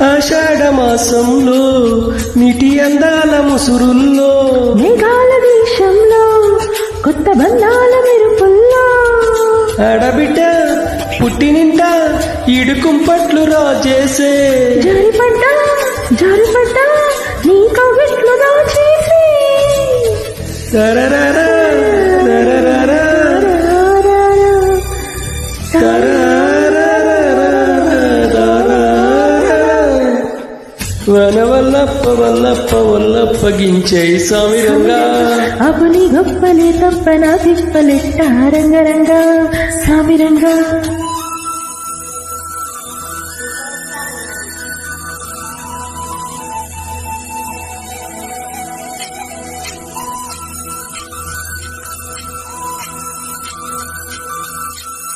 ఆషాఢ మాసంలో నీటి అందాల ముసురుల్లో మేఘాల దేశంలో కొత్త బంధాల మెరుపుల్లో ఆడబిడ్డ పుట్టినింట ఇడుకుంపట్లు రాజేసే జారిపడ్డా నీ కవిట్లు దాచేసి తరరరా తరరరా వనవల్లప్ప వల్లప్ప వల్లప్ప గించే సామిరంగా అపుని గొప్పలే తప్ప నా తిప్పలెట్ట రంగరంగా సామిరంగా